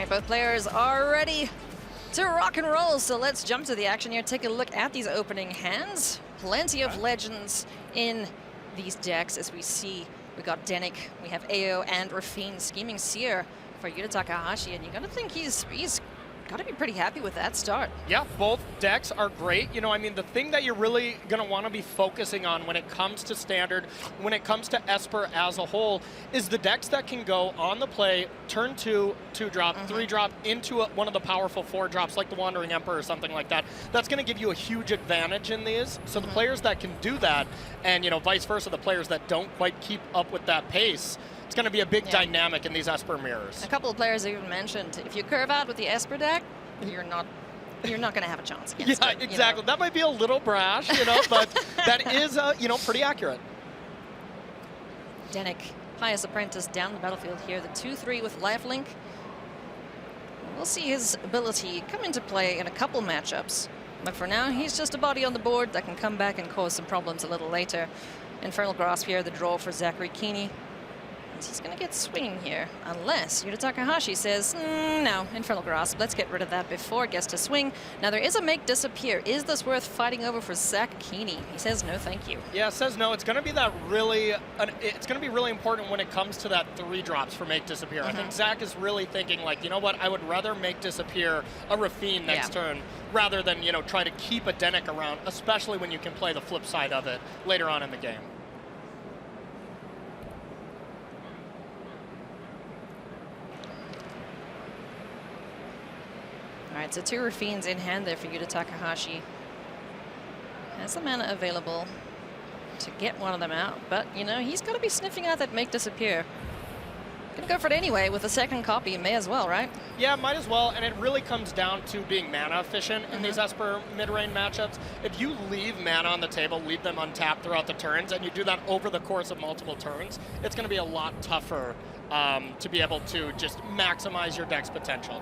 right, both players are ready to rock and roll, so let's jump to the action here. Take a look at these opening hands. Plenty of legends in these decks, as we see. We got Denik, we have AO and Rafine, Scheming Seer for Yuta Takahashi, and you gotta think he's gotta be pretty happy with that start. Yeah, both decks are great. You know, I mean, the thing that you're really going to want to be focusing on when it comes to Standard, when it comes to Esper as a whole, is the decks that can go on the play, turn 2, 2-drop, 3-drop into one of the powerful 4-drops like the Wandering Emperor or something like that. That's going to give you a huge advantage in these. So the players that can do that, and, you know, vice versa, the players that don't quite keep up with that pace, it's going to be a big dynamic in these Esper mirrors. A couple of players even mentioned, if you curve out with the Esper deck, you're not going to have a chance against it. Exactly. You know? That might be a little brash, you know, but that is, you know, pretty accurate. Denik, Pious Apprentice down the battlefield here. The 2-3 with lifelink. We'll see his ability come into play in a couple matchups. But for now, he's just a body on the board that can come back and cause some problems a little later. Infernal Grasp here, the draw for Zachary Kiihne. He's going to get swinging here, unless Yuta Takahashi says, no, Infernal Grasp, let's get rid of that before it gets to swing. Now, there is a Make Disappear. Is this worth fighting over for Zach Kiihne? He says no, thank you. Yeah, says no. It's going to be that really, it's going to be really important when it comes to that 3-drops for Make Disappear. I think Zach is really thinking, like, you know what, I would rather Make Disappear a Rafine next turn rather than, you know, try to keep a Denik around, especially when you can play the flip side of it later on in the game. All right, so 2 Rafines in hand there for Yuta Takahashi. Has the mana available to get one of them out, but, you know, he's got to be sniffing out that Make Disappear. Gonna go for it anyway with a second copy, may as well, right? Yeah, might as well, and it really comes down to being mana efficient in these Esper mid-range matchups. If you leave mana on the table, leave them untapped throughout the turns, and you do that over the course of multiple turns, it's gonna be a lot tougher to be able to just maximize your deck's potential.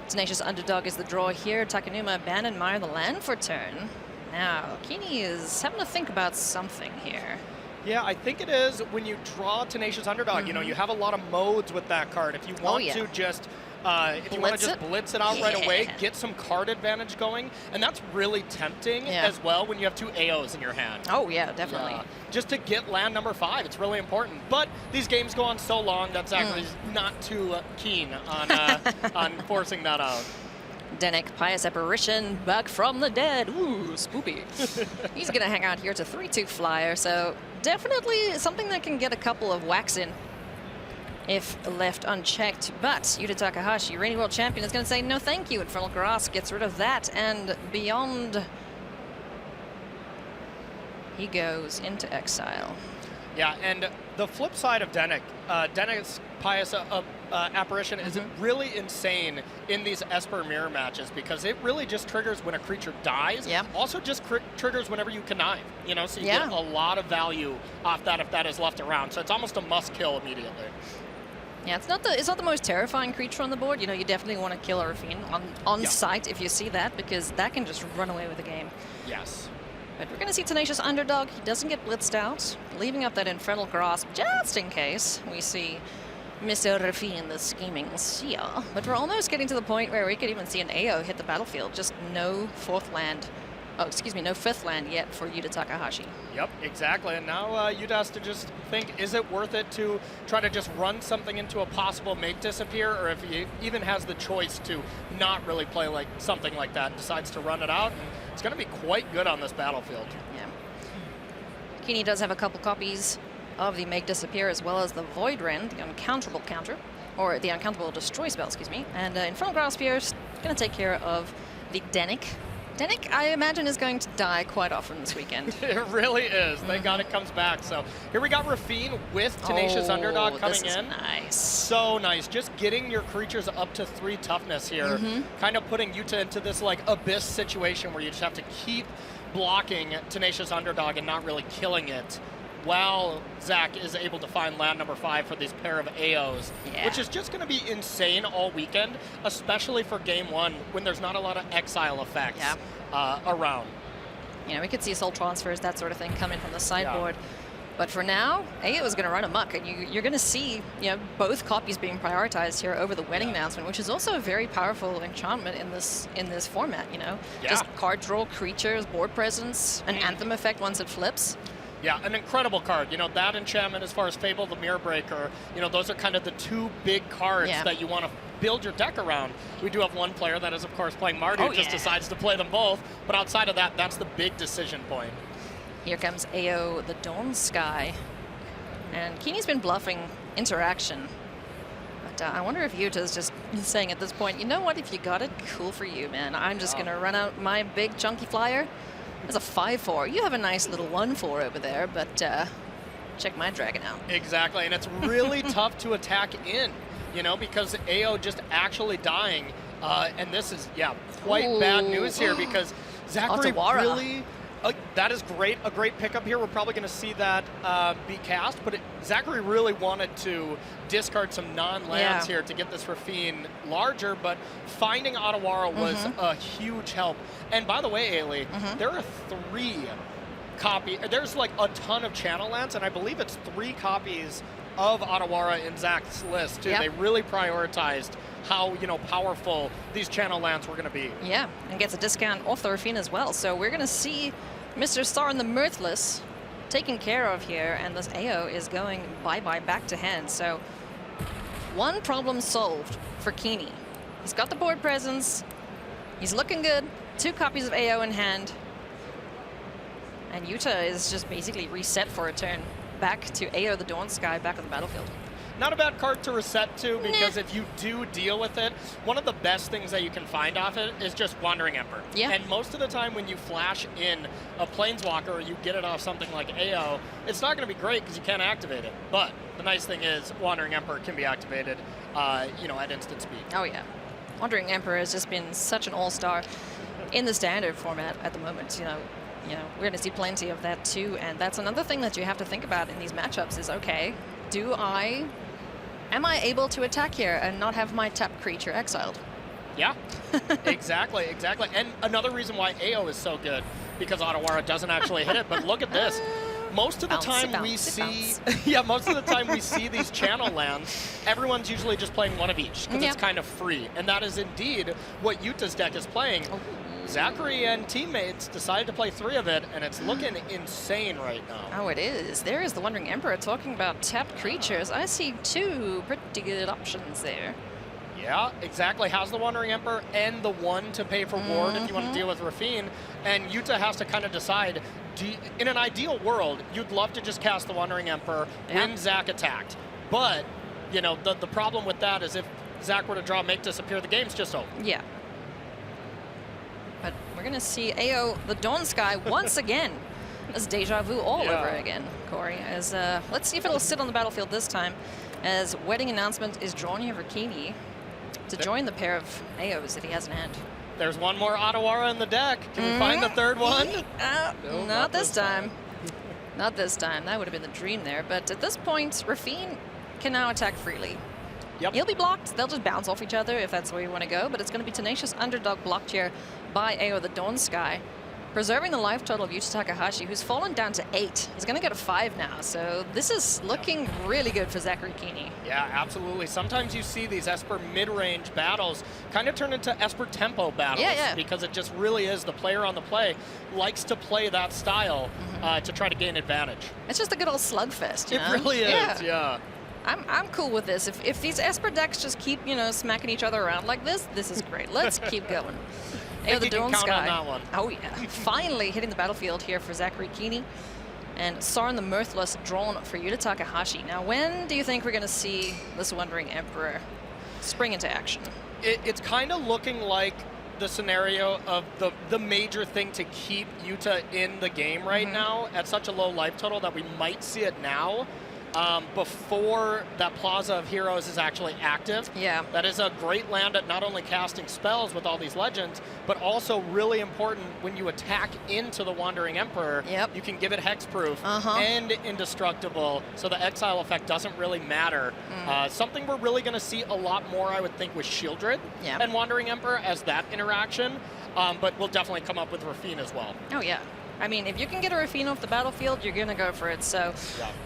Tenacious Underdog is the draw here. Takenuma abandoned Mire the land for turn. Now, Kiihne is having to think about something here. Yeah, I think it is when you draw Tenacious Underdog, you know, you have a lot of modes with that card. If you want to just if you want to just blitz it out right away, get some card advantage going, and that's really tempting as well when you have 2 AOs in your hand. Oh yeah, definitely. Just to get land number 5, it's really important. But these games go on so long that Zachary's not too keen on on forcing that out. Denik, Pious Apparition, back from the dead. Ooh, spoopy. He's going to hang out here. It's a 3-2 flyer, so definitely something that can get a couple of whacks in if left unchecked. But Yuta Takahashi, reigning world champion, is going to say no thank you. Infernal Grasp gets rid of that, and beyond he goes into exile. Yeah, and the flip side of Denik, Denik's Pious Apparition is really insane in these Esper mirror matches because it really just triggers when a creature dies. Also just triggers whenever you connive, you know, so you get a lot of value off that if that is left around. So it's almost a must kill immediately. Yeah, it's not the most terrifying creature on the board. You know, you definitely want to kill a Rafine on sight if you see that, because that can just run away with the game. Yes. But we're going to see Tenacious Underdog. He doesn't get blitzed out, leaving up that Infernal Grasp just in case we see Mr. Rafine, the Scheming Seer. But we're almost getting to the point where we could even see an AO hit the battlefield. Just no 4th land. Oh, excuse me, no 5th land yet for Yuta Takahashi. Yep, exactly. And now Yuta has to just think, is it worth it to try to just run something into a possible Make Disappear, or if he even has the choice to not really play like something like that, decides to run it out. And it's going to be quite good on this battlefield. Yeah. Kiihne does have a couple copies of the Make Disappear as well as the Void Rend, the uncounterable counter, or the uncounterable destroy spell, excuse me. And Infernal Grasp here is going to take care of the Denik. Denik, I imagine, is going to die quite often this weekend. It really is. Thank God it comes back. So here we got Rafine with Tenacious Underdog coming this is in. Nice. So nice. Just getting your creatures up to 3 toughness here. Kind of putting Yuta into this like abyss situation where you just have to keep blocking Tenacious Underdog and not really killing it, while Zach is able to find land number 5 for these pair of AOs, which is just going to be insane all weekend, especially for game 1 when there's not a lot of exile effects around. You know, we could see soul transfers, that sort of thing, coming from the sideboard. But for now, AO is going to run amok, and you're going to see, both copies being prioritized here over the wedding announcement, which is also a very powerful enchantment in this format. Just card draw, creatures, board presence, an anthem effect once it flips. Yeah, an incredible card. That enchantment as far as Fable the Mirror Breaker, those are kind of the two big cards that you want to build your deck around. We do have one player that is, of course, playing Mardu, who just decides to play them both. But outside of that, that's the big decision point. Here comes AO the Dawn Sky. And Kiihne's been bluffing interaction. But I wonder if Yuta's just saying at this point, you know what, if you got it, cool for you, man. I'm just going to run out my big chunky flyer. There's a 5/4. You have a nice little 1/4 over there, but check my dragon out. Exactly, and it's really tough to attack in, because AO just actually dying. And this is, quite bad news here because Zachary really... that is great, a great pickup here. We're probably going to see that be cast, but Zachary really wanted to discard some non-lands here to get this Rafine larger, but finding Otawara was a huge help. And by the way, Ailey, there are 3 copies, there's like a ton of channel lands, and I believe it's 3 copies of Otawara in Zach's list, too. They really prioritized how, powerful these channel lands were going to be. Yeah, and gets a discount off the Rafine as well. So we're going to see Mr. Star and the Mirthless taken care of here, and this AO is going bye-bye back to hand. So one problem solved for Kiihne. He's got the board presence. He's looking good. 2 copies of AO in hand. And Yuta is just basically reset for a turn. Back to AO the Dawn Sky, back on the battlefield. Not a bad card to reset to, because if you do deal with it, one of the best things that you can find off it is just Wandering Emperor. Yeah. And most of the time when you flash in a Planeswalker or you get it off something like AO, it's not going to be great because you can't activate it. But the nice thing is Wandering Emperor can be activated, at instant speed. Oh, yeah. Wandering Emperor has just been such an all-star in the standard format at the moment. We're going to see plenty of that too, and that's another thing that you have to think about in these matchups is, okay, am I able to attack here and not have my tapped creature exiled? Yeah, exactly. And another reason why AO is so good, because Otawara doesn't actually hit it, but look at this. Most of the time we see, most of the time we see these channel lands, everyone's usually just playing one of each because it's kind of free, and that is indeed what Yuta's deck is playing. Zachary and teammates decided to play 3 of it, and it's looking insane right now. Oh, it is. There is the Wandering Emperor talking about tapped creatures. I see 2 pretty good options there. Yeah, exactly. Has the Wandering Emperor and the 1 to pay for ward if you want to deal with Rafine, and Yuta has to kind of decide, in an ideal world, you'd love to just cast the Wandering Emperor when Zach attacked. But, the problem with that is if Zach were to draw Make Disappear, the game's just over. Yeah. But we're going to see AO the Dawn Sky once again. As deja vu all over again, Corey. As let's see if it'll sit on the battlefield this time, as Wedding Announcement is drawn here for Kiihne to join the pair of AOs that he has in hand. There's one more Otawara in the deck. Can we find the 3rd one? No, not this time. Not this time. That would have been the dream there. But at this point, Rafine can now attack freely. Yep. He'll be blocked. They'll just bounce off each other if that's where you want to go. But it's going to be Tenacious Underdog blocked here by AO the Dawn Sky, preserving the life total of Yuta Takahashi, who's fallen down to 8. He's going to get a 5 now. So this is looking really good for Zachary Kiihne. Yeah, absolutely. Sometimes you see these Esper mid-range battles kind of turn into Esper tempo battles because it just really is the player on the play likes to play that style to try to gain advantage. It's just a good old slugfest, you know? It really is, yeah. I'm cool with this. If these Esper decks just keep, smacking each other around like this is great. Let's keep going. AO the Dawn Sky. On that one. Oh, yeah. Finally hitting the battlefield here for Zachary Kiihne. And Sorin the Mirthless drawn for Yuta Takahashi. Now, when do you think we're going to see this Wandering Emperor spring into action? It's kind of looking like the scenario of the major thing to keep Yuta in the game right now at such a low life total that we might see it now. Before that Plaza of Heroes is actually active. Yeah. That is a great land at not only casting spells with all these legends, but also really important when you attack into the Wandering Emperor. Yep. You can give it hexproof and indestructible, so the exile effect doesn't really matter. Something we're really going to see a lot more, I would think, with Shieldred and Wandering Emperor as that interaction, but we'll definitely come up with Rafine as well. Oh, yeah. I mean, if you can get a Rafine off the battlefield, you're going to go for it. So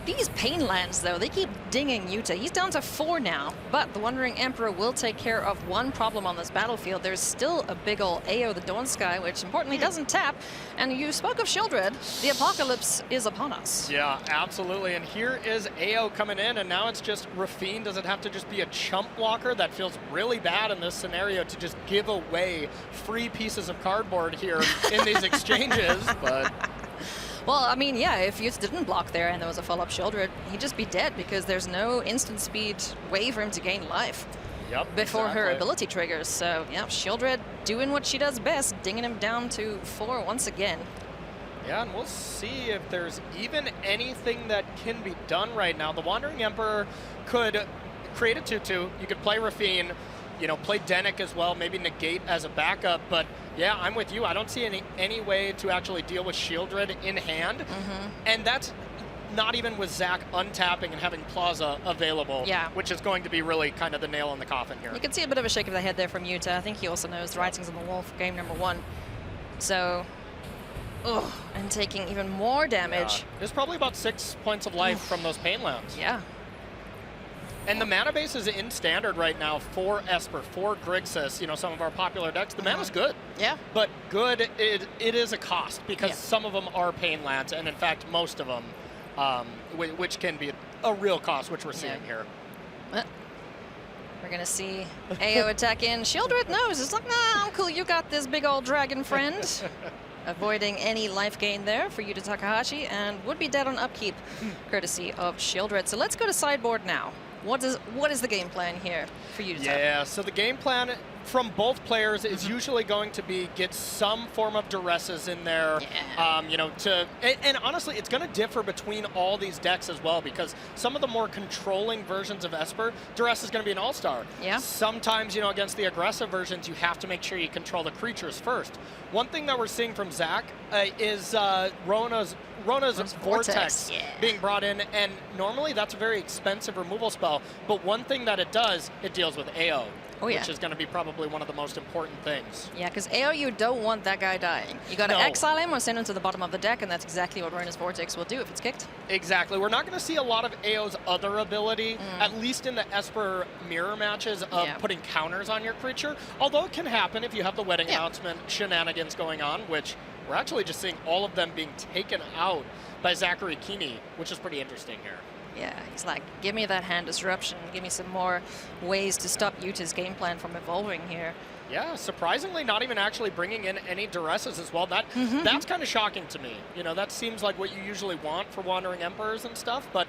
these pain lands, though, they keep dinging Yuta. He's down to 4 now, but the Wandering Emperor will take care of one problem on this battlefield. There's still a big ol' AO, the Dawn Sky, which importantly doesn't tap. And you spoke of Shieldred. The apocalypse is upon us. Yeah, absolutely. And here is AO coming in, and now it's just Rafine. Does it have to just be a chump blocker? That feels really bad in this scenario to just give away free pieces of cardboard here in these exchanges, but... Well, I mean, yeah, if Yuta didn't block there and there was a follow-up Shieldred, he'd just be dead because there's no instant speed way for him to gain life before her ability triggers. So, yeah, Shieldred doing what she does best, dinging him down to 4 once again. Yeah, and we'll see if there's even anything that can be done right now. The Wandering Emperor could create a 2-2. You could play Rafine, you know, play Denick as well, maybe negate as a backup, but yeah, I'm with you. I don't see any way to actually deal with Shieldred in hand, and that's not even with Zach untapping and having Plaza available, which is going to be really kind of the nail in the coffin here. You can see a bit of a shake of the head there from Yuta. I think he also knows the writing's on the wall for game number 1. So, and taking even more damage. Yeah. There's probably about 6 points of life from those pain lands. Yeah. And the mana base is in standard right now for Esper, for Grixis, you know, some of our popular decks. The mana's good. Yeah. But good, it is a cost because some of them are pain lands, and in fact, most of them, which can be a real cost, which we're seeing here. We're going to see AO attack in. Shieldred knows. It's like, nah, I'm cool. You got this big old dragon friend. Avoiding any life gain there for Yuta Takahashi, and would be dead on upkeep, courtesy of Shieldred. So let's go to sideboard now. What is the game plan here for Yuta? Yeah, so the game plan from both players is usually going to be get some form of duresses in there, you know, and honestly, it's going to differ between all these decks as well, because some of the more controlling versions of Esper, duress is going to be an all-star. Yeah. Sometimes, you know, against the aggressive versions, you have to make sure you control the creatures first. One thing that we're seeing from Zach is Rona's Vortex being brought in, and normally that's a very expensive removal spell, but one thing that it does, it deals with AO. Which is going to be probably one of the most important things. Yeah, because AO, you don't want that guy dying. You got to exile him or send him to the bottom of the deck, and that's exactly what Rona's Vortex will do if it's kicked. Exactly. We're not going to see a lot of AO's other ability, at least in the Esper mirror matches, of putting counters on your creature, although it can happen if you have the wedding announcement shenanigans going on, which we're actually just seeing all of them being taken out by Zachary Kiihne, which is pretty interesting here. Yeah, he's like, give me that hand disruption. Give me some more ways to stop Yuta's game plan from evolving here. Yeah, surprisingly not even actually bringing in any duresses as well. That's kind of shocking to me. You know, that seems like what you usually want for Wandering Emperors and stuff, but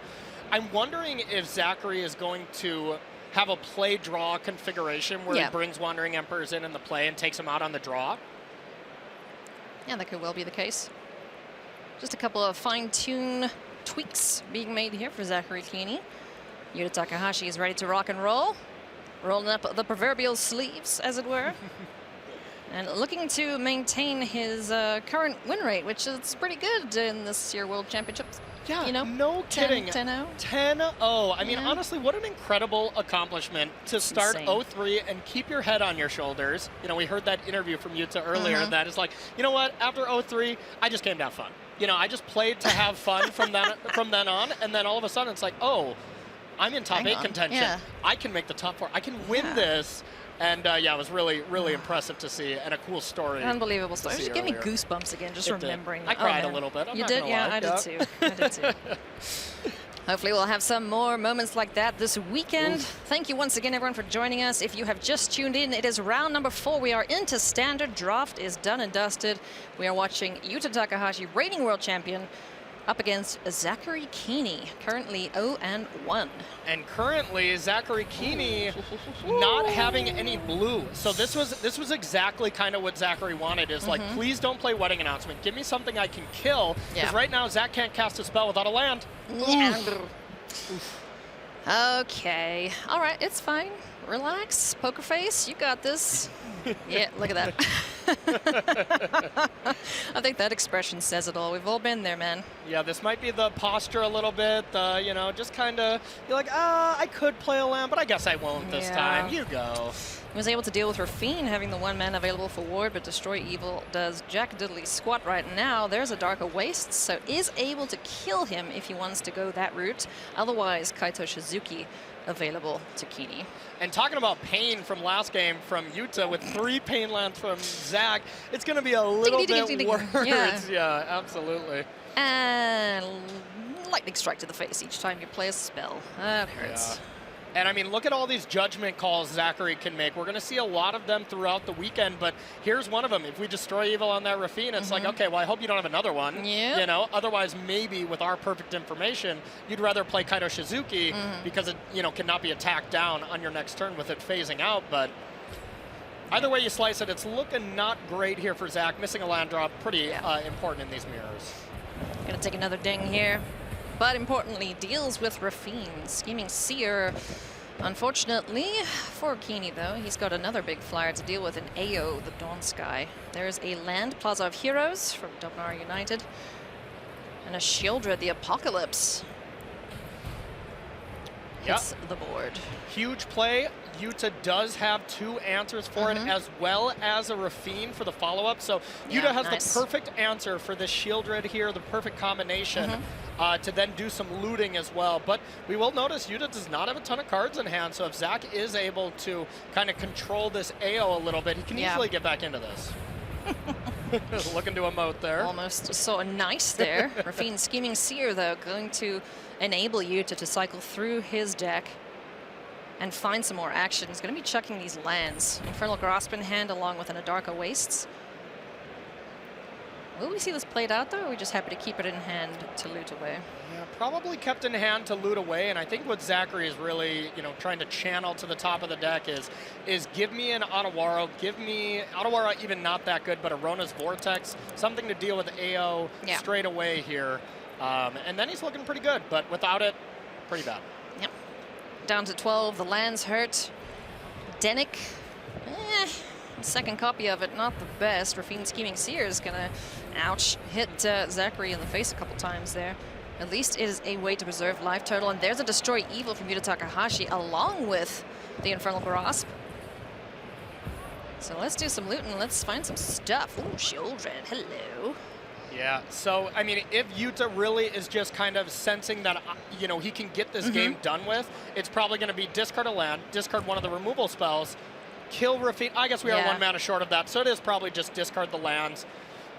I'm wondering if Zachary is going to have a play-draw configuration where he brings Wandering Emperors in the play and takes them out on the draw. Yeah, that could well be the case. Just a couple of fine-tune tweaks being made here for Zachary Kiihne. Yuta Takahashi is ready to rock and roll, rolling up the proverbial sleeves, as it were, and looking to maintain his current win rate, which is pretty good in this year World Championships. Yeah, you know, no kidding. 10-0. 10-0. I mean, honestly, what an incredible accomplishment to start 0-3 and keep your head on your shoulders. You know, we heard that interview from Yuta earlier that is like, you know what, after 0-3, I just came down fun. You know, I just played to have fun from then on, and then all of a sudden it's like, oh, I'm in top 8 contention. Yeah. I can make the top 4. I can win this. And yeah, it was really, really impressive to see, and a cool story. Unbelievable story. Just give me goosebumps again, just remembering. I cried a little bit. You did? Yeah, I did too. I did too. Hopefully we'll have some more moments like that this weekend. Thank you once again, everyone, for joining us. If you have just tuned in, it is round number 4. We are into standard. Draft is done and dusted. We are watching Yuta Takahashi, reigning world champion, up against Zachary Kiihne, currently 0-1. And currently, Zachary Kiihne not having any blue. So this was exactly kind of what Zachary wanted, is like, please don't play Wedding Announcement. Give me something I can kill. Because right now, Zach can't cast a spell without a land. Okay. All right, it's fine. Relax. Poker face, you got this. Yeah, look at that. I think that expression says it all. We've all been there, man. Yeah, this might be the posture a little bit, you know, just kind of, you're like, I could play a land, but I guess I won't this time. You go. He was able to deal with Rafine having the 1 man available for ward, but Destroy Evil does Jack Diddley squat right now. There's a Darker Waste, so is able to kill him if he wants to go that route. Otherwise, Kaito Shizuki available to Kiihne. And talking about pain from last game from Yuta with 3 pain lands from Zach, it's going to be a little bit worse. Yeah, absolutely. And lightning strike to the face each time you play a spell. That hurts. Yeah. And I mean, look at all these judgment calls Zachary can make. We're going to see a lot of them throughout the weekend, but here's one of them. If we Destroy Evil on that Rafine, it's like, okay, well, I hope you don't have another one. Yep. You know, otherwise, maybe with our perfect information, you'd rather play Kaito Shizuki because it, you know, cannot be attacked down on your next turn with it phasing out. But either way you slice it, it's looking not great here for Zach. Missing a land drop, pretty important in these mirrors. Gonna take another ding here. But importantly, deals with Rafine. Scheming Seer. Unfortunately for Kiihne, though, he's got another big flyer to deal with in AO, the Dawn Sky. There's a land Plaza of Heroes from Dominar United. And a Shieldred, the Apocalypse. Hits the board. Huge play. Yuta does have 2 answers for it, as well as a Rafine for the follow-up. So Yuta has the perfect answer for this Shieldred here, the perfect combination to then do some looting as well. But we will notice Yuta does not have a ton of cards in hand, so if Zach is able to kind of control this AO a little bit, he can easily get back into this. Looking to emote there. Almost so nice there. Rafine Scheming Seer, though, going to enable Yuta to cycle through his deck and find some more action. He's going to be chucking these lands. Infernal Grasp in hand along with an Adarka Wastes. Will we see this played out, though, or are we just happy to keep it in hand to loot away? Yeah, probably kept in hand to loot away, and I think what Zachary is really, you know, trying to channel to the top of the deck is give me an Otawara, give me, Otawara even not that good, but a Rona's Vortex, something to deal with AO straight away here. And then he's looking pretty good, but without it, pretty bad. Yep. Down to 12, the lands hurt. Denick, second copy of it, not the best. Rafine Scheming Seer is gonna, hit Zachary in the face a couple times there. At least it is a way to preserve life total. And there's a Destroy Evil from Yuta Takahashi along with the Infernal Grasp. So let's do some looting. Let's find some stuff. Ooh, Shieldred, hello. Yeah, so, I mean, if Yuta really is just kind of sensing that, you know, he can get this game done with, it's probably going to be discard a land, discard one of the removal spells, kill Rafine. I guess we are 1 mana short of that, so it is probably just discard the lands,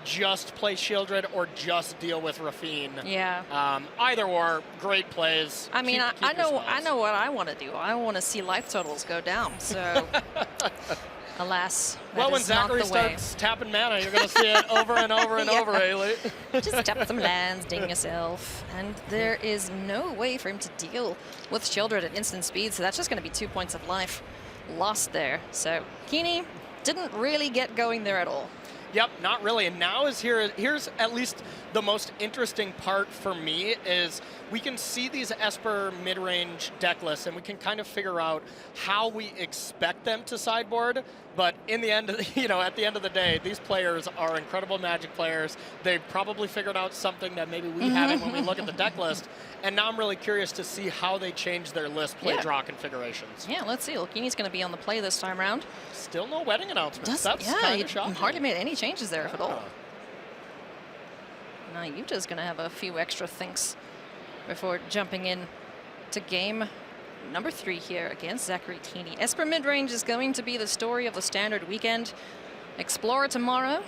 just play Shieldred, or just deal with Rafine. Yeah. Either or, great plays. I mean, I know what I want to do. I want to see life totals go down, so... Alas, well, when Zachary starts tapping mana, you're going to see it over and over and over, Haley. Just tap some lands, ding yourself. And there is no way for him to deal with Shieldred at instant speed, so that's just going to be 2 points of life lost there. So Kiihne didn't really get going there at all. Yep, not really. And now here's at least the most interesting part for me is we can see these Esper mid-range deck lists and we can kind of figure out how we expect them to sideboard. But in the end, you know, at the end of the day, these players are incredible Magic players. They've probably figured out something that maybe we haven't when we look at the deck list. And now I'm really curious to see how they change their list play draw configurations. Yeah, let's see. Kiihne's going to be on the play this time around. Still no wedding announcements. That's kind of shocking. Hardly made any changes there, if at all. Now Yuta's going to have a few extra thinks before jumping in to game number 3 here against Zachary Kiihne. Esper Midrange is going to be the story of the standard weekend. Explorer tomorrow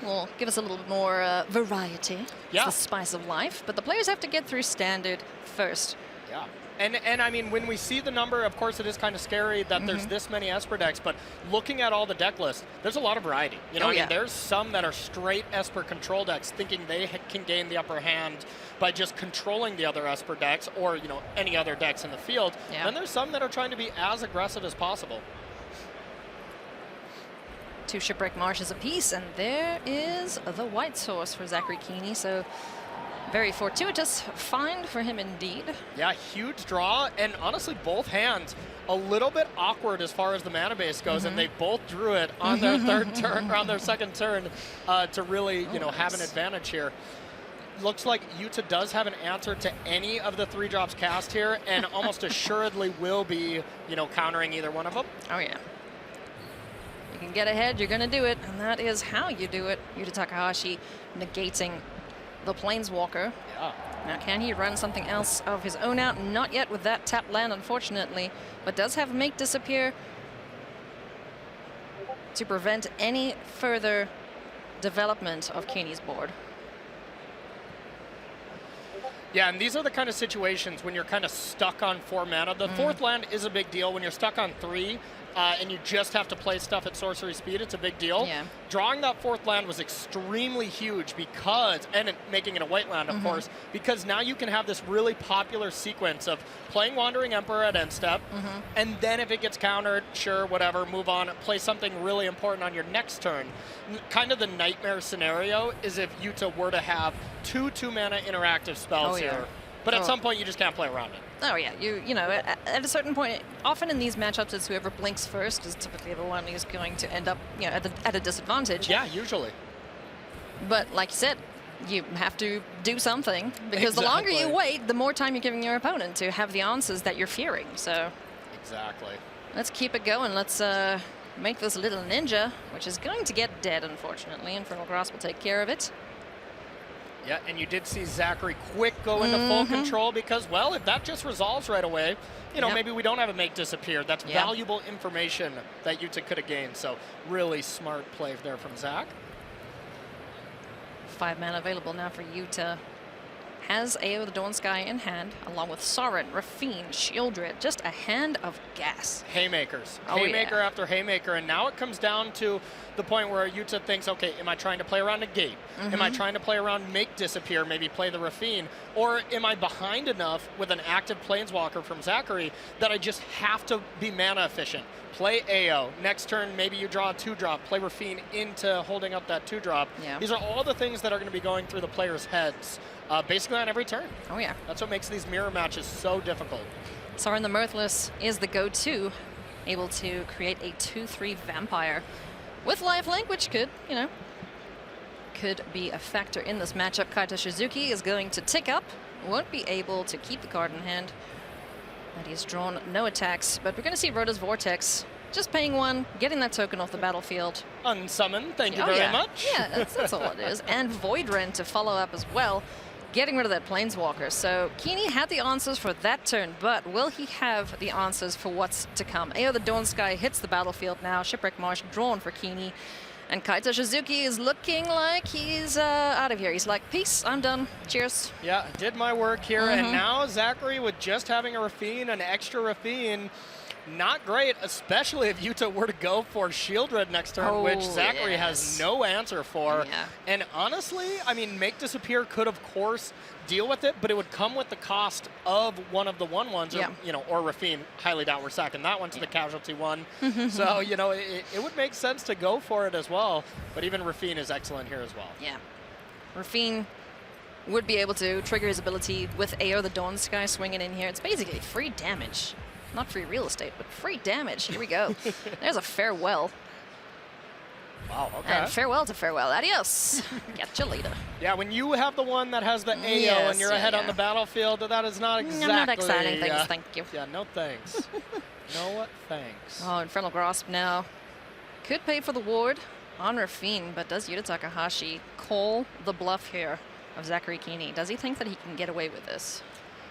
will give us a little bit more variety. It's the spice of life. But the players have to get through standard first. Yeah. And I mean, when we see the number, of course, it is kind of scary that there's this many Esper decks, but looking at all the deck lists, there's a lot of variety. You know, I mean, there's some that are straight Esper control decks thinking they can gain the upper hand by just controlling the other Esper decks or, you know, any other decks in the field. Yeah. Then there's some that are trying to be as aggressive as possible. 2 Shipwreck Marshes apiece, and there is the white source for Zachary Kiihne. So very fortuitous find for him indeed. Yeah, huge draw, and honestly, both hands a little bit awkward as far as the mana base goes, and they both drew it on their third turn, or on their second turn, to really, you know, have an advantage here. Looks like Yuta does have an answer to any of the 3 drops cast here, and almost assuredly will be, you know, countering either one of them. Oh yeah. You can get ahead, you're going to do it, and that is how you do it. Yuta Takahashi negating the Planeswalker. Yeah. Now, can he run something else of his own out? Not yet with that tap land, unfortunately, but does have Make Disappear to prevent any further development of Kiihne's board. Yeah, and these are the kind of situations when you're kind of stuck on 4 mana. The fourth land is a big deal. When you're stuck on 3 and you just have to play stuff at sorcery speed, it's a big deal. Yeah. Drawing that 4th land was extremely huge because, and making it a white land, of course, because now you can have this really popular sequence of playing Wandering Emperor at end step, and then if it gets countered, sure, whatever, move on, play something really important on your next turn. Kind of the nightmare scenario is if Yuta were to have 2 2-mana interactive spells here. But at some point, you just can't play around it. Oh yeah, you know, at a certain point, often in these matchups, it's whoever blinks first is typically the one who's going to end up, you know, at a disadvantage. Yeah, usually. But like you said, you have to do something, because the longer you wait, the more time you're giving your opponent to have the answers that you're fearing. So exactly. Let's keep it going. Let's make this little ninja, which is going to get dead, unfortunately. Infernal Grasp will take care of it. Yeah, and you did see Zachary quick go into full control because, well, if that just resolves right away, you know, maybe we don't have a Make Disappear. That's valuable information that Yuta could have gained. So really smart play there from Zach. 5 mana available now for Yuta. Has AO the Dawn Sky in hand, along with Sorin, Rafine, Shieldred. Just a hand of gas. Haymakers. Oh, Haymaker after Haymaker. And now it comes down to the point where Yuta thinks, okay, am I trying to play around a gate? Am I trying to play around Make Disappear, maybe play the Rafine? Or am I behind enough with an active Planeswalker from Zachary that I just have to be mana efficient? Play AO. Next turn, maybe you draw a 2-drop. Play Rafine into holding up that 2-drop. Yeah. These are all the things that are going to be going through the players' heads basically on every turn. Oh, yeah. That's what makes these mirror matches so difficult. Sorin the Mirthless is the go-to, able to create a 2/3 vampire with lifelink, which could, you know, could be a factor in this matchup. Kaito Shizuki is going to tick up, won't be able to keep the card in hand. And he's drawn no attacks, but we're going to see Rhoda's Vortex just paying 1, getting that token off the battlefield. Unsummon, thank you very much. Yeah, that's all it is. And Void Rend to follow up as well, getting rid of that Planeswalker. So Kiihne had the answers for that turn, but will he have the answers for what's to come? AO the Dawn Sky hits the battlefield now. Shipwreck Marsh drawn for Kiihne. And Kaito Shizuki is looking like he's out of here. He's like, peace, I'm done. Cheers. Yeah, did my work here. And now Zachary, with just having a Rafine, an extra Rafine, not great, especially if Yuta were to go for Shieldred next turn, which Zachary has no answer for. Yeah. And honestly, I mean, Make Disappear could, of course, deal with it, but it would come with the cost of one of the 1/1s, or, you know, or Rafine. Highly doubt we're sacking that one to the casualty one. So, you know, it would make sense to go for it as well. But even Rafine is excellent here as well. Yeah. Rafine would be able to trigger his ability with AO the Dawn Sky swinging in here. It's basically free damage. Not free real estate, but free damage. Here we go. There's a farewell. Wow, okay. And farewell to farewell. Adios. Catch you later. Yeah, when you have the one that has the AO and you're ahead on the battlefield, that is not exactly... Not exciting things, thank you. Yeah, no thanks. No thanks. Oh, Infernal Grasp now. Could pay for the ward on Rafine, but does Yuta Takahashi call the bluff here of Zachary Kiihne? Does he think that he can get away with this?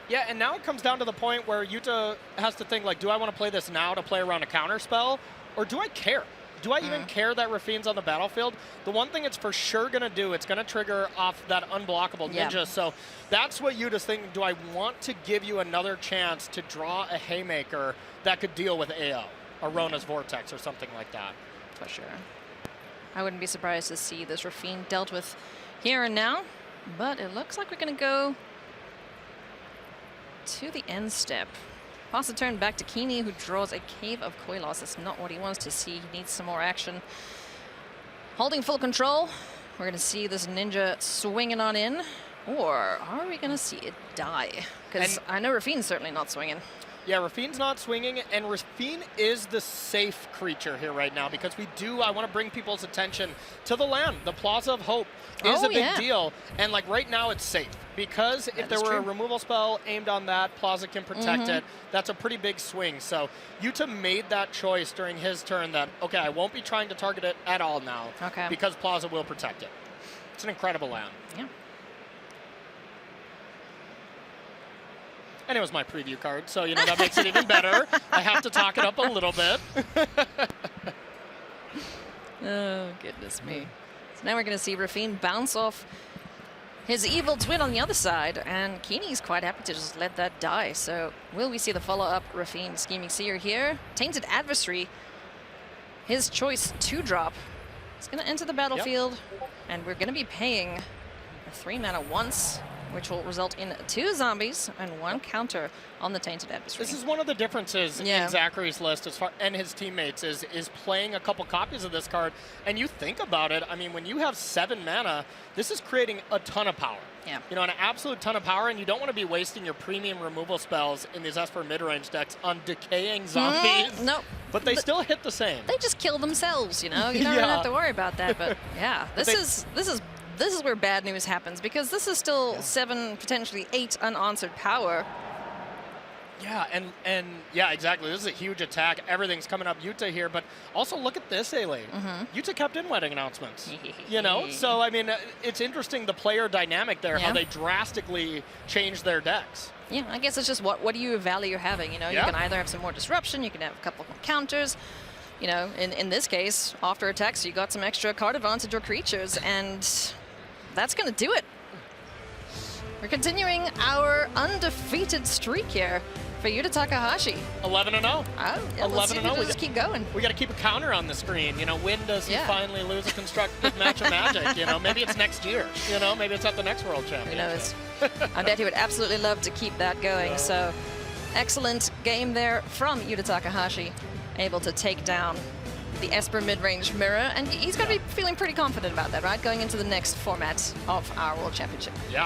Yeah, and now it comes down to the point where Yuta has to think, like, do I want to play this now to play around a counter spell, or do I care? Do I even care that Rafine's on the battlefield? The one thing it's for sure going to do, it's going to trigger off that unblockable ninja. So that's what Yuta's thinking. Do I want to give you another chance to draw a Haymaker that could deal with AO, or Rona's Vortex, or something like that? For sure. I wouldn't be surprised to see this Rafine dealt with here and now, but it looks like we're going to go to the end step. Pass the turn back to Kiihne, who draws a Cave of Koilos. That's not what he wants to see. He needs some more action. Holding full control. We're going to see this ninja swinging on in. Or are we going to see it die? Because I know Rafine's certainly not swinging. Yeah, Rafine's not swinging, and Rafine is the safe creature here right now because I want to bring people's attention to the land. The Plaza of Hope is a big deal, and like right now it's safe because if there were a removal spell aimed on that, Plaza can protect it. That's a pretty big swing. So Yuta made that choice during his turn that, okay, I won't be trying to target it at all now because Plaza will protect it. It's an incredible land. Yeah. And it was my preview card, so you know that makes it even better. I have to talk it up a little bit. Oh, goodness me. So now we're going to see Rafine bounce off his evil twin on the other side, and Kiihne's quite happy to just let that die. So will we see the follow-up Rafine Scheming Seer here? Tainted Adversary, his choice to drop. It's going to enter the battlefield, and we're going to be paying a 3 mana once, which will result in 2 zombies and 1 counter on the Tainted Adversary. This is one of the differences in Zachary's list and his teammates is playing a couple copies of this card. And you think about it, I mean, when you have 7 mana, this is creating a ton of power. Yeah. You know, an absolute ton of power, and you don't want to be wasting your premium removal spells in these Esper midrange decks on decaying zombies. No. But they still hit the same. They just kill themselves, you know? You don't really have to worry about that, but yeah. This is where bad news happens, because this is still 7, potentially 8 unanswered power. Yeah, and yeah, exactly. This is a huge attack. Everything's coming up Yuta here, but also look at this, Aileen. Yuta kept in wedding announcements, you know? So, I mean, it's interesting, the player dynamic there, how they drastically changed their decks. Yeah, I guess it's just what do you value having, you know? You can either have some more disruption, you can have a couple of counters. You know, in this case, after attacks, you got some extra card advantage or creatures, and that's going to do it. We're continuing our undefeated streak here for Yuta Takahashi. 11-0. Oh, yeah, 11-0. Just keep going. We got to keep a counter on the screen. You know, when does he finally lose a constructive match of Magic? You know, maybe it's next year. You know, maybe it's at the next World Championship. Who knows? I bet he would absolutely love to keep that going. So, excellent game there from Yuta Takahashi, able to take down the Esper mid-range mirror, and he's going to be feeling pretty confident about that, right? Going into the next format of our World Championship. Yeah.